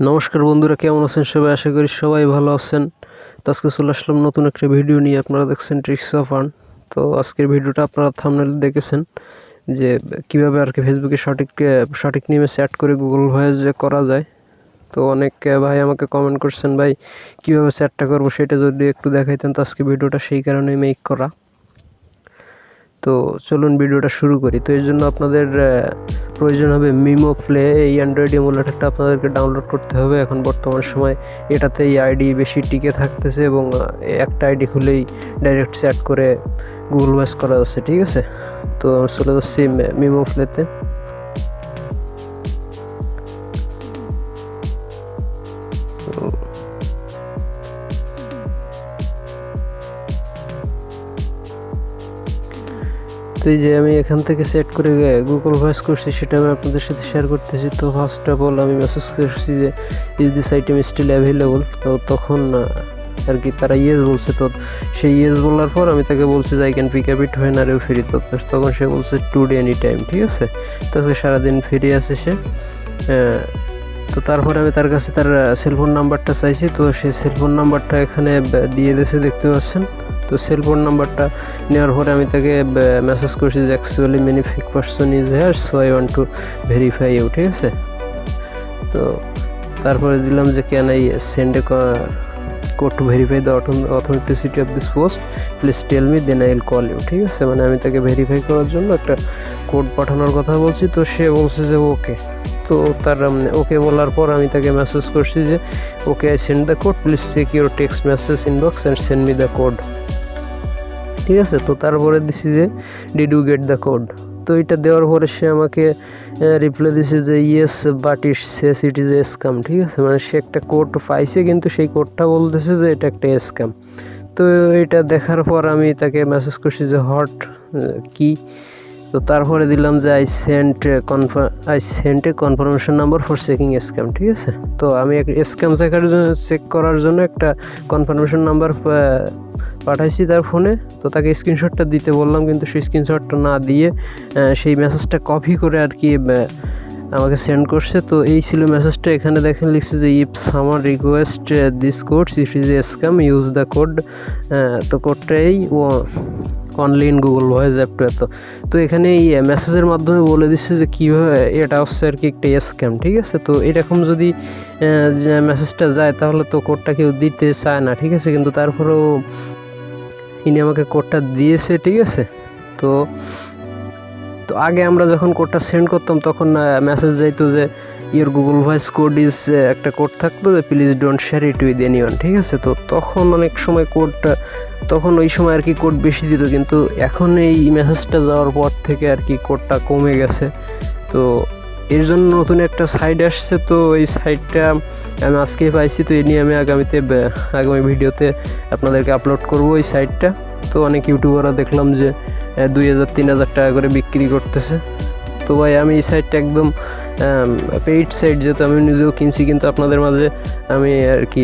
নমস্কার বন্ধুরা, কেমন আছেন সবাই? আশা করি সবাই ভালো আছেন। তো আজকে চলে আসলাম নতুন একটা ভিডিও নিয়ে। আপনারা দেখছেন ট্রিক্স অফ আর্ন। তো আজকের ভিডিওটা আপনারা থাম্বনেলে দেখেছেন যে কীভাবে আর কি ফেসবুকে সঠিক নেমে সেট করে গুগল ভয়েস যে করা যায়। তো অনেক ভাই আমাকে কমেন্ট করছেন, ভাই কীভাবে সেটটা করবো সেটা যদি একটু দেখাইতেন। তো আজকে ভিডিওটা সেই কারণে মেক করা। তো চলুন ভিডিওটা শুরু করি। তো এর জন্য আপনাদের প্রয়োজন হবে মিমো প্লে। এই অ্যান্ড্রয়েড এমুলেটরটা আপনাদেরকে ডাউনলোড করতে হবে। এখন বর্তমান সময় এটাতে এই আইডি বেশি টিকে থাকতেছে এবং একটা আইডি খুলেই ডাইরেক্ট সেট করে গুগল ভয়েস করা যাচ্ছে, ঠিক আছে। তো চলে যাচ্ছি মিমো প্লেতে। তো এই যে আমি এখান থেকে সেট করে গুগল ভয়েস করছি, সেটা আমি আপনাদের সাথে শেয়ার করতেছি। তো ফার্স্ট অফ অল আমি মেসেজ করছি যে is this item still available. তো তখন আর কি তারা ইয়েস বলছে। তো সেই ইয়েস বলার পর আমি তাকে বলছি যে I can pick up it when are you free. তো তখন সে বলছে টুডে এনি টাইম, ঠিক আছে। তো সারাদিন ফ্রি আছে সে। তো তারপরে আমি তার কাছে তার সেলফোন নাম্বারটা চাইছি। তো সে সেলফোন নাম্বারটা এখানে দিয়ে দিয়েছে, দেখতে পাচ্ছেন। তো সেলফোন নাম্বারটা নেওয়ার পরে আমি তাকে মেসেজ করছি যে actually many fake person is here, so I want to verify you, ঠিক আছে। তো তারপরে দিলাম যে can I send a code to verify the authenticity of this post, please tell me then I will call you, ঠিক আছে। মানে আমি তাকে ভেরিফাই করার জন্য একটা কোড পাঠানোর কথা বলছি। তো সে বলছে যে ওকে। তো তার ওকে বলার পর আমি তাকে মেসেজ করছি যে okay I send the code, please check your text message inbox and send me the code, ঠিক আছে। তো তারপরে দিছি যে did you get the code. তো এটা দেওয়ার পরে সে আমাকে রিপ্লাই দিছে যে yes but it says it is a scam, ঠিক আছে। মানে সে একটা কোড পাইছে কিন্তু সেই কোডটা বলতেছে যে এটা একটা স্ক্যাম। তো এটা দেখার পর আমি তাকে মেসেজ করছি যে হট কি। তো তারপরে দিলাম যে I sent a confirmation number for checking scam, ঠিক আছে। তো আমি স্ক্যাম চেক করার জন্য একটা কনফার্মেশন নাম্বার পাঠাইছি তার ফোনে। তো তাকে স্ক্রিনশটটা দিতে বললাম, কিন্তু সেই স্ক্রিনশটটা না দিয়ে সেই মেসেজটা কপি করে আর কি আমাকে সেন্ড করছে। তো এই ছিল মেসেজটা। এখানে দেখেন লিখছে যে if someone request this code it is a scam, use the code. তো কোডটা এই only in Google voice app to এত। তো এখানে এই মেসেজের মাধ্যমে বলে দিচ্ছে যে কীভাবে এটা হচ্ছে আর কি একটা স্ক্যাম, ঠিক আছে। তো এরকম যদি মেসেজটা যায় তাহলে তো কোডটা কেউ দিতে চায় না, ঠিক আছে। কিন্তু তারপরেও ইনি আমাকে কোডটা দিয়েছে, ঠিক আছে। তো আগে আমরা যখন কোডটা সেন্ড করতাম তখন মেসেজ যাইতো যে your Google voice code is, একটা কোড থাকতো যে please don't share it with anyone, ঠিক আছে। তো তখন অনেক সময় কোডটা, তখন ওই সময় আর কি কোড বেশি দিত, কিন্তু এখন এই মেসেজটা যাওয়ার পর থেকে আর কি কোডটা কমে গেছে। তো এর জন্য নতুন একটা সাইট আসছে। তো এই সাইটটা আমি আজকেই পাইছি। তো এই নিয়ে আমি আগামী ভিডিওতে আপনাদেরকে আপলোড করব এই সাইটটা। তো অনেক ইউটিউবাররা দেখলাম যে 2000-3000 টাকা করে বিক্রি করতেছে। তো ভাই আমি এই সাইটটা একদম পেইড সাইট, যেহেতু আমি নিজেও কিনছি, কিন্তু আপনাদের মাঝে আমি আর কি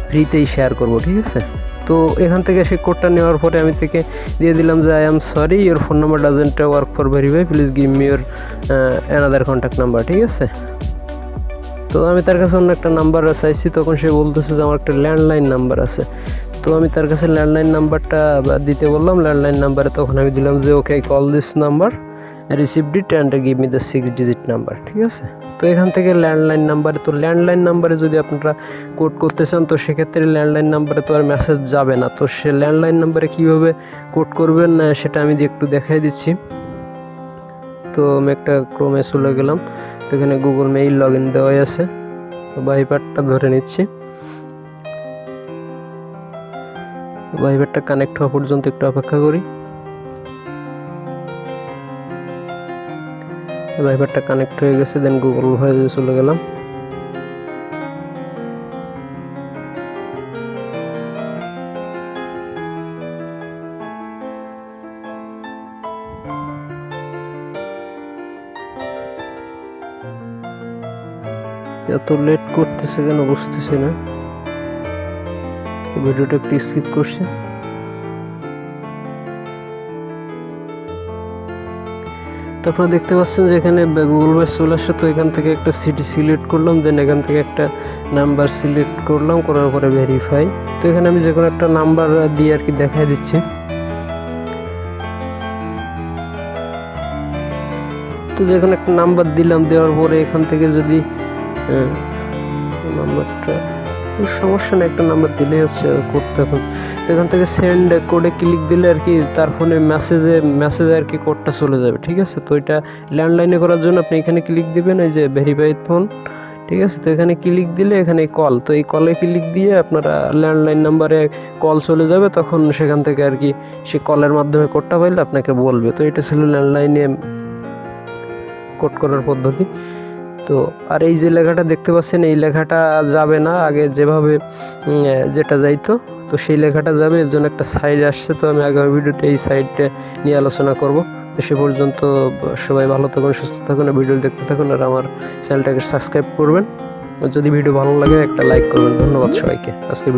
ফ্রিতেই শেয়ার করব, ঠিক আছে। তো এখান থেকে সেই কোডটা নেওয়ার পরে আমি থেকে দিয়ে দিলাম যে I am sorry your phone number doesn't work for verify, please give me your another contact number, ঠিক আছে। তো আমি তার কাছে অন্য একটা নাম্বার চাইছি। তখন সে বলতেছে যে আমার একটা ল্যান্ডলাইন নাম্বার আছে। তো আমি তার কাছে ল্যান্ডলাইন নাম্বারটা দিতে বললাম। ল্যান্ডলাইন নাম্বারে তখন আমি দিলাম যে okay I call this number, received it and give me the 6 digit number, ঠিক আছে। তো এখান থেকে ল্যান্ডলাইন নাম্বারে, তো ল্যান্ডলাইন নাম্বারে যদি আপনারা কোড করতে চান তো সেক্ষেত্রে ল্যান্ডলাইন নাম্বারে তো আর মেসেজ যাবে না। তো সে ল্যান্ডলাইন নাম্বারে কীভাবে কোড করবেন সেটা আমি একটু দেখাই দিচ্ছি। তো আমি একটা ক্রোমে চলে গেলাম। তো এখানে গুগল মেইল লগ ইন দেওয়াই আছে। তো ভাইবারটা ধরে নিচ্ছি। ভাইবারটা কানেক্ট হওয়া পর্যন্ত একটু অপেক্ষা করি। ভাইবারটা কানেক্ট হয়ে গেছে, দেন গুগল ভয়েসে চলে গেলাম। এত লেট করতেছে কেন বুঝতেছি না। ভিডিওটা একটু স্কিপ করছি। তো আপনারা দেখতে পাচ্ছেন যে এখানে গুগল ভয়েস চলে আসছে। তো এখান থেকে একটা সিটি সিলেক্ট করলাম, দেন এখান থেকে একটা নাম্বার সিলেক্ট করলাম, করার পরে ভেরিফাই। তো এখানে আমি যে কোনো একটা নাম্বার দিয়ে আর কি দেখাই দিচ্ছি। তো যে কোনো একটা নাম্বার দিলাম, দেওয়ার পরে এখান থেকে যদি নাম্বারটা সমস্যা নেই, একটা নাম্বার দিলেই হচ্ছে কোডটা। এখন তো এখান থেকে সেন্ড কোডে ক্লিক দিলে আর কি তার ফোনে মেসেজে আর কি কোডটা চলে যাবে, ঠিক আছে। তো এটা ল্যান্ডলাইনে করার জন্য আপনি এখানে ক্লিক দিবেন, এই যে ভেরিফাইড ফোন, ঠিক আছে। তো এখানে ক্লিক দিলে এখানে কল, তো এই কলে ক্লিক দিয়ে আপনারা ল্যান্ডলাইন নাম্বারে কল চলে যাবে, তখন সেখান থেকে আর কি সে কলের মাধ্যমে কোডটা পাইলে আপনাকে বলবে। তো এটা ছিল ল্যান্ডলাইনে কোড করার পদ্ধতি। তো আর এই যে লেখাটা দেখতে পাচ্ছেন, এই লেখাটা যাবে না, আগে যেভাবে যেটা যাইতো তো সেই লেখাটা যাবে, এর জন্য একটা সাইড আসছে। তো আমি আগামী ভিডিওতে এই সাইডটা নিয়ে আলোচনা করব। তো সে পর্যন্ত সবাই ভালো থাকুন, সুস্থ থাকুন, ভিডিও দেখতে থাকুন, আর আমার চ্যানেলটাকে সাবস্ক্রাইব করবেন। যদি ভিডিও ভালো লাগে একটা লাইক করবেন। ধন্যবাদ সবাইকে। আজকে